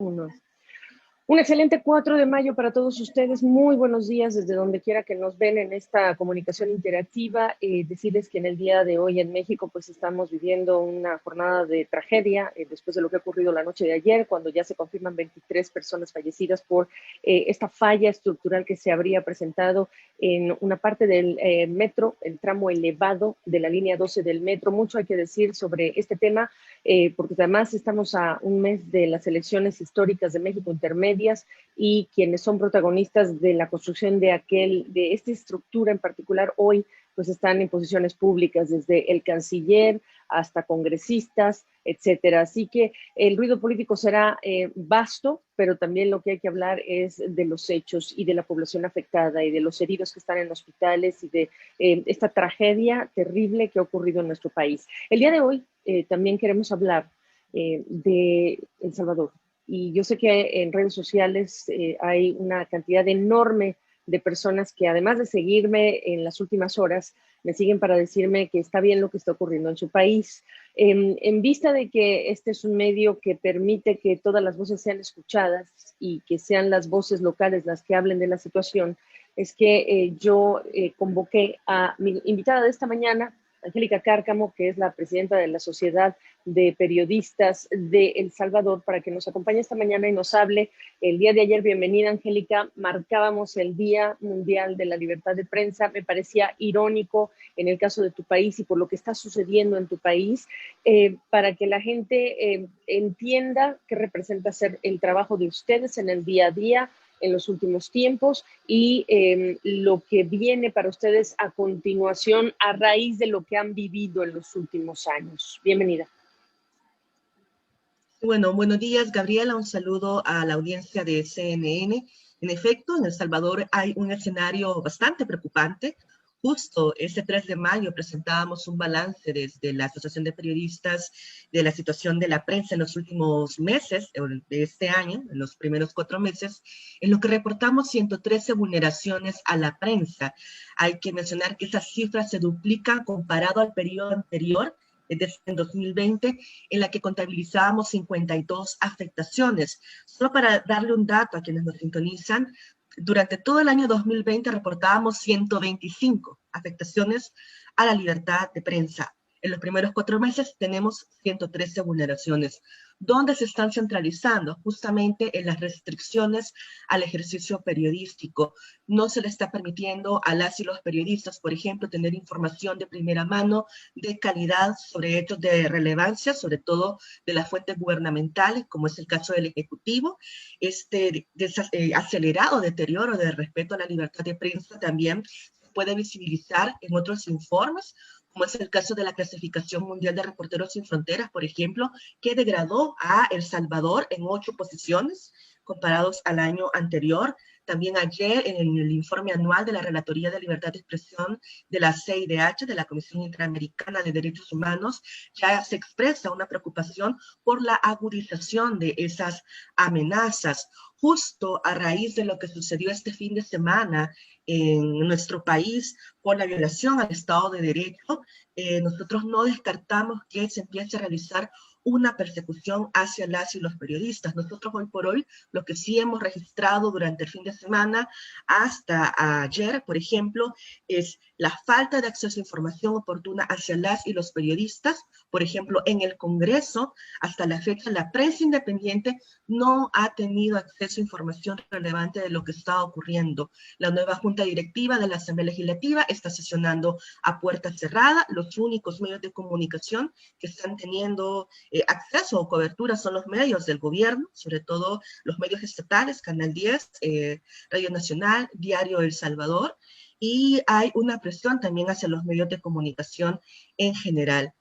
Uno. Un excelente 4 de mayo para todos ustedes. Muy buenos días desde donde quiera que nos ven en esta comunicación interactiva. Decirles que en el día de hoy en México pues estamos viviendo una jornada de tragedia después de lo que ha ocurrido la noche de ayer, cuando ya se confirman 23 personas fallecidas por esta falla estructural que se habría presentado en una parte del metro, el tramo elevado de la línea 12 del metro. Mucho hay que decir sobre este tema, porque además estamos a un mes de las elecciones históricas de México intermedias y quienes son protagonistas de la construcción de esta estructura en particular hoy, pues están en posiciones públicas, desde el canciller hasta congresistas, etcétera. Así que el ruido político será vasto, pero también lo que hay que hablar es de los hechos y de la población afectada y de los heridos que están en hospitales y de esta tragedia terrible que ha ocurrido en nuestro país. El día de hoy también queremos hablar de El Salvador. Y yo sé que en redes sociales hay una cantidad enorme de personas que, además de seguirme en las últimas horas, me siguen para decirme que está bien lo que está ocurriendo en su país. En vista de que este es un medio que permite que todas las voces sean escuchadas y que sean las voces locales las que hablen de la situación, es que yo convoqué a mi invitada de esta mañana, Angélica Cárcamo, que es la presidenta de la Sociedad de Periodistas de El Salvador, para que nos acompañe esta mañana y nos hable. El día de ayer, bienvenida Angélica, marcábamos el Día Mundial de la Libertad de Prensa. Me parecía irónico en el caso de tu país y por lo que está sucediendo en tu país, para que la gente entienda qué representa ser el trabajo de ustedes en el día a día, en los últimos tiempos y lo que viene para ustedes a continuación a raíz de lo que han vivido en los últimos años. Bienvenida. Bueno, buenos días, Gabriela. Un saludo a la audiencia de CNN. En efecto, en El Salvador hay un escenario bastante preocupante. Justo ese 3 de mayo presentábamos un balance desde la Asociación de Periodistas de la situación de la prensa en los últimos meses de este año, en los primeros 4 meses, en lo que reportamos 113 vulneraciones a la prensa. Hay que mencionar que esas cifras se duplican comparado al periodo anterior, es decir, en 2020, en la que contabilizábamos 52 afectaciones. Solo para darle un dato a quienes nos sintonizan, durante todo el año 2020 reportábamos 125 afectaciones a la libertad de prensa. En los primeros 4 meses tenemos 113 vulneraciones, donde se están centralizando justamente en las restricciones al ejercicio periodístico. No se le está permitiendo a las y los periodistas, por ejemplo, tener información de primera mano, de calidad, sobre hechos de relevancia, sobre todo de las fuentes gubernamentales, como es el caso del Ejecutivo. Este acelerado deterioro del respeto a la libertad de prensa también se puede visibilizar en otros informes, como es el caso de la Clasificación Mundial de Reporteros Sin Fronteras, por ejemplo, que degradó a El Salvador en 8 posiciones comparados al año anterior. También ayer, en el informe anual de la Relatoría de Libertad de Expresión de la CIDH, de la Comisión Interamericana de Derechos Humanos, ya se expresa una preocupación por la agudización de esas amenazas. Justo a raíz de lo que sucedió este fin de semana en nuestro país por la violación al Estado de Derecho, nosotros no descartamos que se empiece a realizar una persecución hacia las y los periodistas. Nosotros hoy por hoy, lo que sí hemos registrado durante el fin de semana hasta ayer, por ejemplo, es la falta de acceso a información oportuna hacia las y los periodistas. Por ejemplo, en el Congreso, hasta la fecha, la prensa independiente no ha tenido acceso a información relevante de lo que está ocurriendo. La nueva Junta Directiva de la Asamblea Legislativa está sesionando a puerta cerrada. Los únicos medios de comunicación que están teniendo acceso o cobertura son los medios del gobierno, sobre todo los medios estatales, Canal 10, Radio Nacional, Diario El Salvador, y hay una presión también hacia los medios de comunicación en general.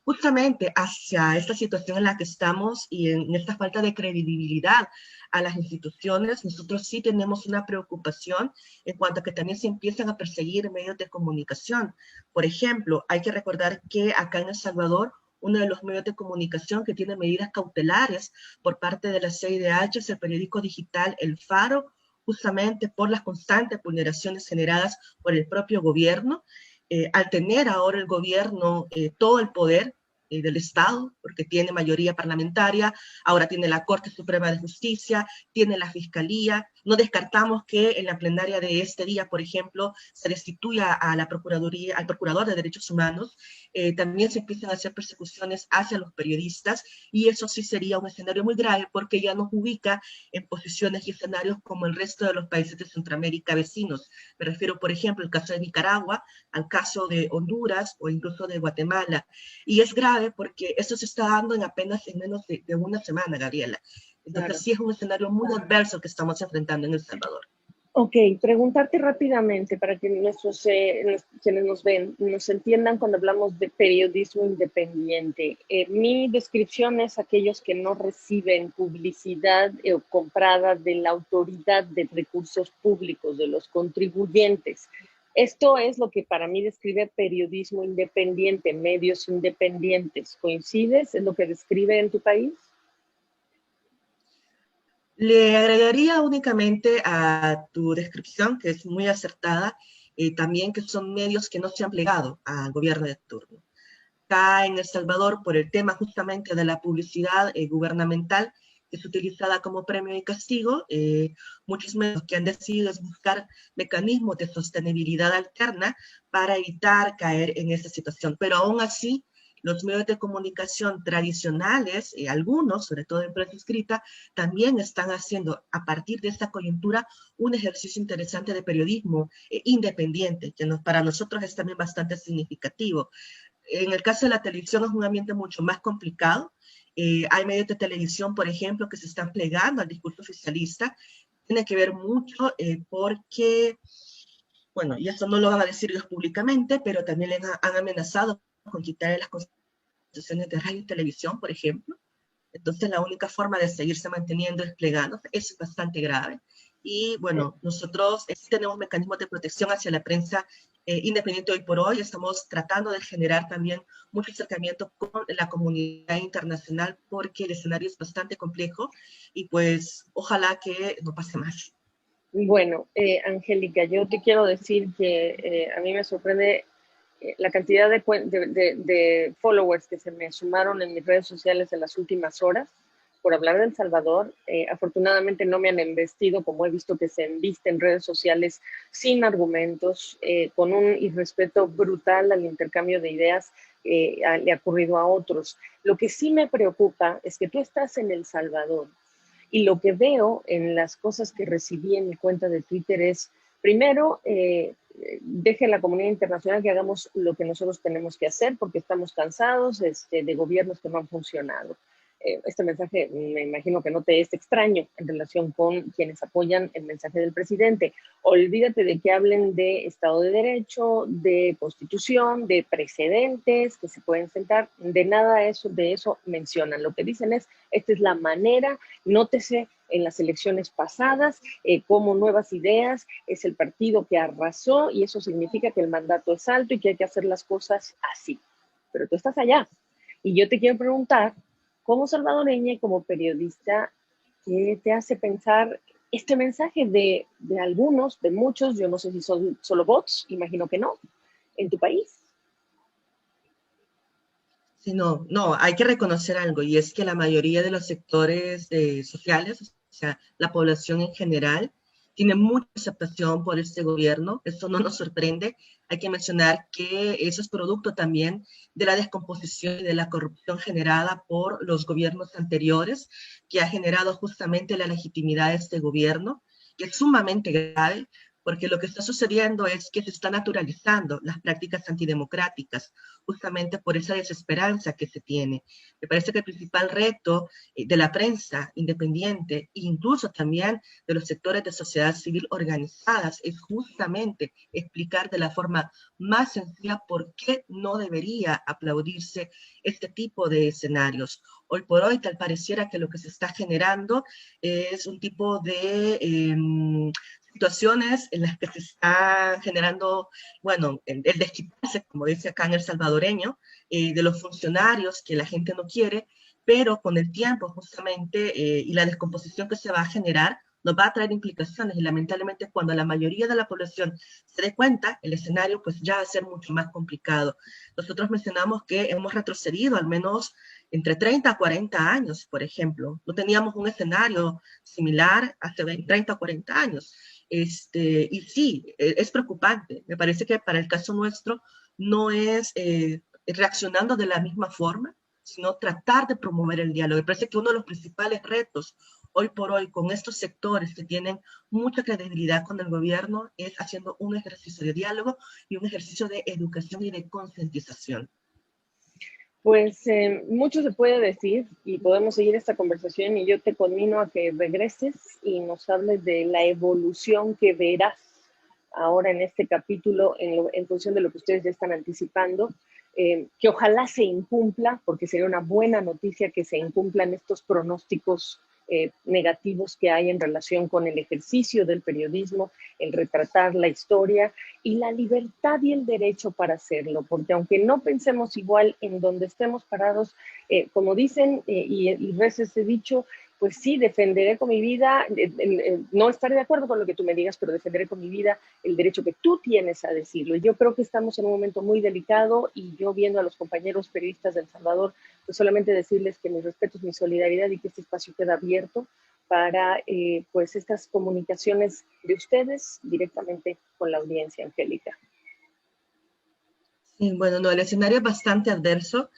Justamente hacia esta situación en la que estamos y en esta falta de credibilidad a las instituciones, nosotros sí tenemos una preocupación en cuanto a que también se empiezan a perseguir medios de comunicación. Por ejemplo, hay que recordar que acá en El Salvador, uno de los medios de comunicación que tiene medidas cautelares por parte de la CIDH es el periódico digital El Faro, justamente por las constantes vulneraciones generadas por el propio gobierno. Al tener ahora el gobierno todo el poder, del Estado, porque tiene mayoría parlamentaria, ahora tiene la Corte Suprema de Justicia, tiene la Fiscalía. No descartamos que en la plenaria de este día, por ejemplo, se destituya a la Procuraduría, al Procurador de Derechos Humanos. También se empiezan a hacer persecuciones hacia los periodistas, y eso sí sería un escenario muy grave, porque ya nos ubica en posiciones y escenarios como el resto de los países de Centroamérica vecinos. Me refiero, por ejemplo, al caso de Nicaragua, al caso de Honduras o incluso de Guatemala. Y es grave porque eso se está dando en menos de una semana, Gabriela. Entonces Claro. sí es un escenario muy adverso que estamos enfrentando en El Salvador. Ok, preguntarte rápidamente para que quienes nos ven nos entiendan cuando hablamos de periodismo independiente. Mi descripción es aquellos que no reciben publicidad comprada de la autoridad de recursos públicos, de los contribuyentes. Esto es lo que para mí describe periodismo independiente, medios independientes. ¿Coincides? ¿Es lo que describe en tu país? Le agregaría únicamente a tu descripción, que es muy acertada, también que son medios que no se han plegado al gobierno de turno. Acá en El Salvador, por el tema justamente de la publicidad gubernamental, que es utilizada como premio y castigo, muchos medios que han decidido es buscar mecanismos de sostenibilidad alterna para evitar caer en esa situación. Pero aún así, los medios de comunicación tradicionales, algunos, sobre todo en prensa escrita, también están haciendo, a partir de esta coyuntura, un ejercicio interesante de periodismo independiente, que para nosotros es también bastante significativo. En el caso de la televisión es un ambiente mucho más complicado. Hay medios de televisión, por ejemplo, que se están plegando al discurso oficialista. Tiene que ver mucho porque, bueno, y eso no lo van a decir ellos públicamente, pero también han amenazado con quitarle las concesiones de radio y televisión, por ejemplo. Entonces la única forma de seguirse manteniendo es plegándose. Eso es bastante grave. Y bueno, nosotros tenemos mecanismos de protección hacia la prensa independiente hoy por hoy. Estamos tratando de generar también mucho acercamiento con la comunidad internacional, porque el escenario es bastante complejo y pues ojalá que no pase más. Bueno, Angélica, yo te quiero decir que a mí me sorprende la cantidad de followers que se me sumaron en mis redes sociales en las últimas horas por hablar de El Salvador. Afortunadamente no me han embestido, como he visto que se embiste en redes sociales sin argumentos, con un irrespeto brutal al intercambio de ideas. Le ha ocurrido a otros. Lo que sí me preocupa es que tú estás en El Salvador y lo que veo en las cosas que recibí en mi cuenta de Twitter es, primero, deje la comunidad internacional que hagamos lo que nosotros tenemos que hacer porque estamos cansados de gobiernos que no han funcionado. Este mensaje me imagino que no te es extraño en relación con quienes apoyan el mensaje del presidente. Olvídate de que hablen de Estado de Derecho, de Constitución, de precedentes que se pueden sentar. De nada de eso mencionan. Lo que dicen es, esta es la manera, nótese en las elecciones pasadas, como Nuevas Ideas es el partido que arrasó y eso significa que el mandato es alto y que hay que hacer las cosas así. Pero tú estás allá. Y yo te quiero preguntar, como salvadoreña y como periodista, ¿qué te hace pensar este mensaje de algunos, de muchos, yo no sé si son solo bots, imagino que no, en tu país? Sí, no, no, hay que reconocer algo, y es que la mayoría de los sectores sociales, o sea, la población en general, tiene mucha aceptación por este gobierno. Eso no nos sorprende. Hay que mencionar que eso es producto también de la descomposición y de la corrupción generada por los gobiernos anteriores, que ha generado justamente la legitimidad de este gobierno, que es sumamente grave, porque lo que está sucediendo es que se están naturalizando las prácticas antidemocráticas, justamente por esa desesperanza que se tiene. Me parece que el principal reto de la prensa independiente, e incluso también de los sectores de sociedad civil organizadas, es justamente explicar de la forma más sencilla por qué no debería aplaudirse este tipo de escenarios. Hoy por hoy, tal pareciera que lo que se está generando es un tipo de situaciones en las que se está generando, bueno, el desquitarse, como dice acá en el salvadoreño, de los funcionarios que la gente no quiere, pero con el tiempo justamente y la descomposición que se va a generar, nos va a traer implicaciones, y lamentablemente cuando la mayoría de la población se dé cuenta, el escenario pues ya va a ser mucho más complicado. Nosotros mencionamos que hemos retrocedido al menos entre 30 a 40 años, por ejemplo. No teníamos un escenario similar hace 20, 30 o 40 años. Y sí, es preocupante. Me parece que para el caso nuestro no es reaccionando de la misma forma, sino tratar de promover el diálogo. Me parece que uno de los principales retos hoy por hoy con estos sectores que tienen mucha credibilidad con el gobierno es haciendo un ejercicio de diálogo y un ejercicio de educación y de concientización. Pues mucho se puede decir y podemos seguir esta conversación y yo te conmino a que regreses y nos hables de la evolución que verás ahora en este capítulo en función de lo que ustedes ya están anticipando, que ojalá se incumpla, porque sería una buena noticia que se incumplan estos pronósticos negativos que hay en relación con el ejercicio del periodismo, el retratar la historia y la libertad y el derecho para hacerlo, porque aunque no pensemos igual en donde estemos parados, como dicen, y veces he dicho, pues sí, defenderé con mi vida, no estaré de acuerdo con lo que tú me digas, pero defenderé con mi vida el derecho que tú tienes a decirlo. Y yo creo que estamos en un momento muy delicado y yo viendo a los compañeros periodistas de El Salvador, pues solamente decirles que mis respetos, mi solidaridad y que este espacio queda abierto para pues estas comunicaciones de ustedes directamente con la audiencia, Angélica. Sí, bueno, no, el escenario es bastante adverso.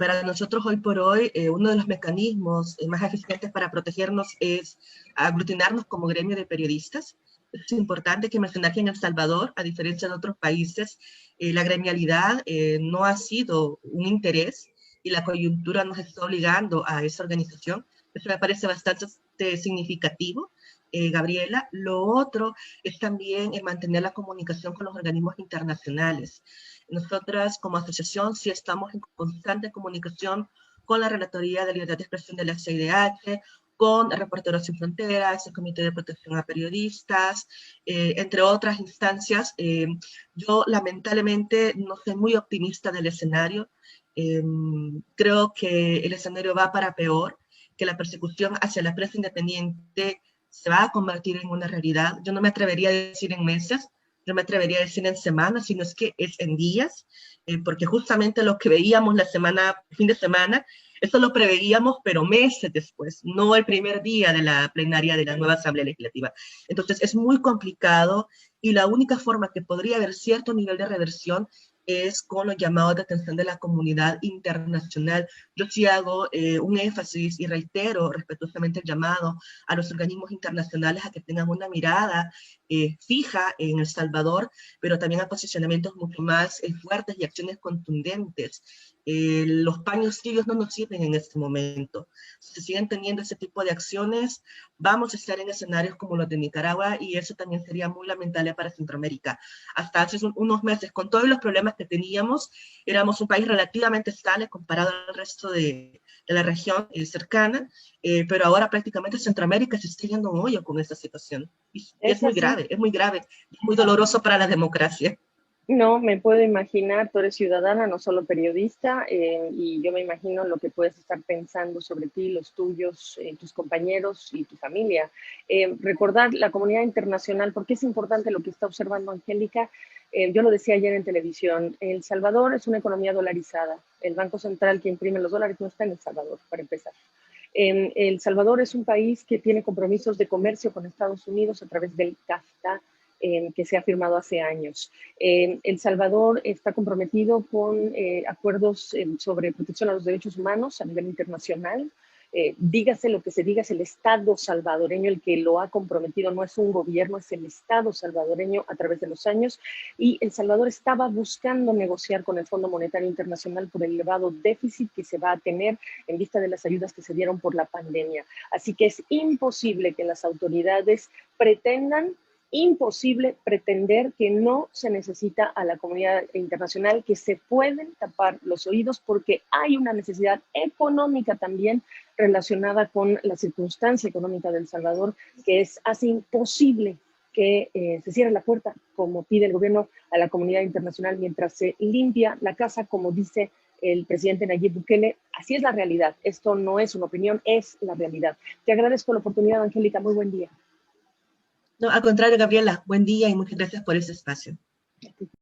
Para nosotros hoy por hoy, uno de los mecanismos más eficientes para protegernos es aglutinarnos como gremio de periodistas. Es importante que mencionar que en El Salvador, a diferencia de otros países, la gremialidad no ha sido un interés y la coyuntura nos está obligando a esa organización. Eso me parece bastante significativo, Gabriela. Lo otro es también mantener la comunicación con los organismos internacionales. Nosotras como asociación sí estamos en constante comunicación con la Relatoría de Libertad de Expresión de la CIDH, con Reporteros Sin Fronteras, el Comité de Protección a Periodistas, entre otras instancias. Yo lamentablemente no soy muy optimista del escenario. Creo que el escenario va para peor, que la persecución hacia la prensa independiente se va a convertir en una realidad. Yo no me atrevería a decir en meses, yo me atrevería a decir en semanas, sino es que es en días, porque justamente lo que veíamos la semana, fin de semana, eso lo preveíamos, pero meses después, no el primer día de la plenaria de la nueva Asamblea Legislativa. Entonces es muy complicado y la única forma que podría haber cierto nivel de reversión es con los llamados de atención de la comunidad internacional. Yo sí hago un énfasis y reitero respetuosamente el llamado a los organismos internacionales a que tengan una mirada fija en El Salvador, pero también a posicionamientos mucho más fuertes y acciones contundentes. Los paños tibios no nos sirven en este momento. Si se siguen teniendo ese tipo de acciones, vamos a estar en escenarios como los de Nicaragua y eso también sería muy lamentable para Centroamérica. Hasta hace unos meses, con todos los problemas que teníamos, éramos un país relativamente estable comparado al resto de la región cercana, pero ahora prácticamente Centroamérica se está yendo un hoyo con esta situación. Y es muy así? grave, es muy grave, es muy doloroso para la democracia. No, me puedo imaginar, tú eres ciudadana, no solo periodista, y yo me imagino lo que puedes estar pensando sobre ti, los tuyos, tus compañeros y tu familia. Recordar la comunidad internacional, porque es importante lo que está observando Angélica. Yo lo decía ayer en televisión, El Salvador es una economía dolarizada. El Banco Central que imprime los dólares no está en El Salvador, para empezar. El Salvador es un país que tiene compromisos de comercio con Estados Unidos a través del CAFTA, que se ha firmado hace años. El Salvador está comprometido con acuerdos sobre protección a los derechos humanos a nivel internacional. Dígase lo que se diga, es el Estado salvadoreño el que lo ha comprometido, no es un gobierno, es el Estado salvadoreño a través de los años. Y El Salvador estaba buscando negociar con el Fondo Monetario Internacional por el elevado déficit que se va a tener en vista de las ayudas que se dieron por la pandemia. Así que es imposible que las autoridades pretendan imposible pretender que no se necesita a la comunidad internacional, que se pueden tapar los oídos porque hay una necesidad económica también relacionada con la circunstancia económica de El Salvador, que hace imposible que se cierre la puerta, como pide el gobierno, a la comunidad internacional mientras se limpia la casa, como dice el presidente Nayib Bukele. Así es la realidad. Esto no es una opinión, es la realidad. Te agradezco la oportunidad, Angélica. Muy buen día. No, al contrario, Gabriela, buen día y muchas gracias por este espacio.